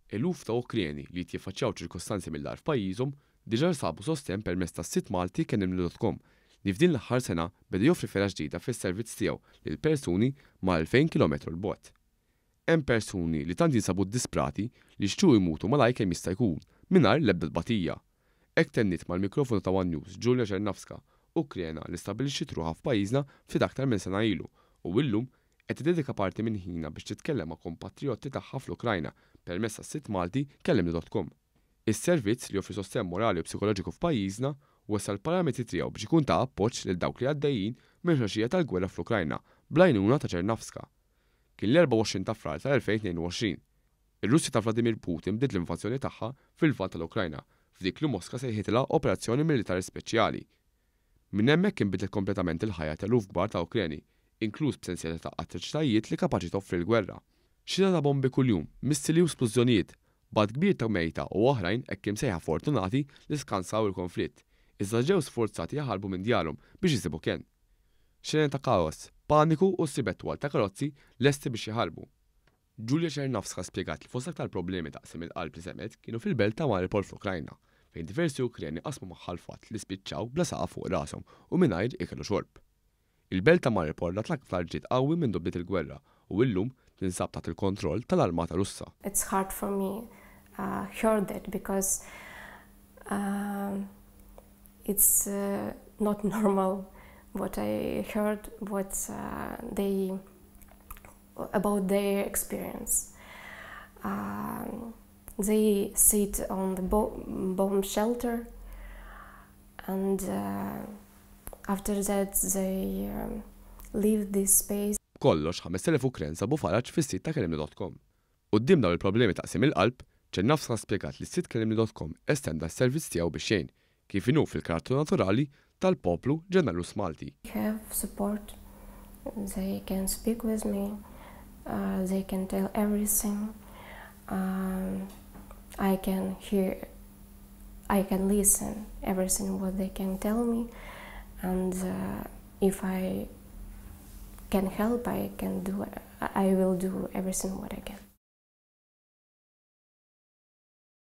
Eluf ta' Ukrieni li jitjiffaċċjaw ċirkostanzi mill-ar f'pajjiżhom diġà sabu sosten permezz tas-sit Malti kenimlu.com li f'din l-aħħar sena beda joffri fera ġdida fis-servizz tiegħu lil persuni ma' 2000 km l bogħod. Hemm persuni li tant jinsabu disprati li xtiequ jmutu malajr kemm jista' jkun mingħajr l-ebda tbatija. Hekk tennit mal-mikrofonu ta' One News Julia Czernowska, Ukriena li stabbilixxiet ruħha f'pajjiżna ftit aktar minn sena ilu u llum qed tiddedika parti minn ħinha biex titkellem ma' kompatriotti tagħha fl-Ukrajna permezz tas-sit Malti kellimni.com. Is-servizz li joffri sostenn morali u psikoloġiku f'pajjiżna wasal l-parametri tiegħu biex ikun ta' appoġġ lil dawk li għaddejjin minn ħoxija tal-gwerra fl-Ukrajna bl-għajnuna ta' Czernowska. Kien l-24 ta' frar tal-2022. Ir-Russja ta' Vladimir Putin bdiet l-invażjoni tagħha fil-lvant tal-Ukrajna f'dik li Moska sejħitilha Operazzjoni Militari Speċjali. Minn hemmhekk inbidlet kompletament il-ħajja ta' eluf kbar ta' Ukreni, inkluż b'sensjela ta' attriċitajiet li kapaċi toffri l-gwerra. Xita ta' bombi kuljum, missili u splużjonijiet, bad kbir ta' mejta u oħrajn hekk imsejħa fortunati li skansaw il-konflitt, iżda ġew sforzati jaħarbu minn djarhom biex jisibu kien. Xena ta' kaos, paniku u sibet twal ta' karozzi lesti biex jaħarbu. Julia Czernowska spjegat li fost aktar problemi taqsim il-qalb li semet kienu fil-belt ta' Mariupol fl-Ukrajna, fejn diversi Ukreni qasmu magħha l-fatt li spiċċaw bla saqa fuq rashom u mingħajr ikellu xorb. Il-belt ta' Mariupol tlaq fl-arġiet qawwi minn bdiet il-gwerra u llum tinsab taħt il-kontroll tal-Armata Russa. It's hard for me hear that because it's not normal what I heard, about their experience. They sit on the bomb shelter, and after that they leave this space. Kollox 5,000 Ukren sabu faraġġ fis-sit ta' kellimni.com. Quddiem dawn il-problemi taqsim il-qalb, Czernowska spjegat li s-sit kellimni.com estenda s-servizz tiegħu biex jgħin kif inhu fil-karattru naturali tal-poplu ġenerus Malti. Have support. They can speak with me. They can tell everything. I can listen everything what they can tell me, and if I can help, I will do everything what I can.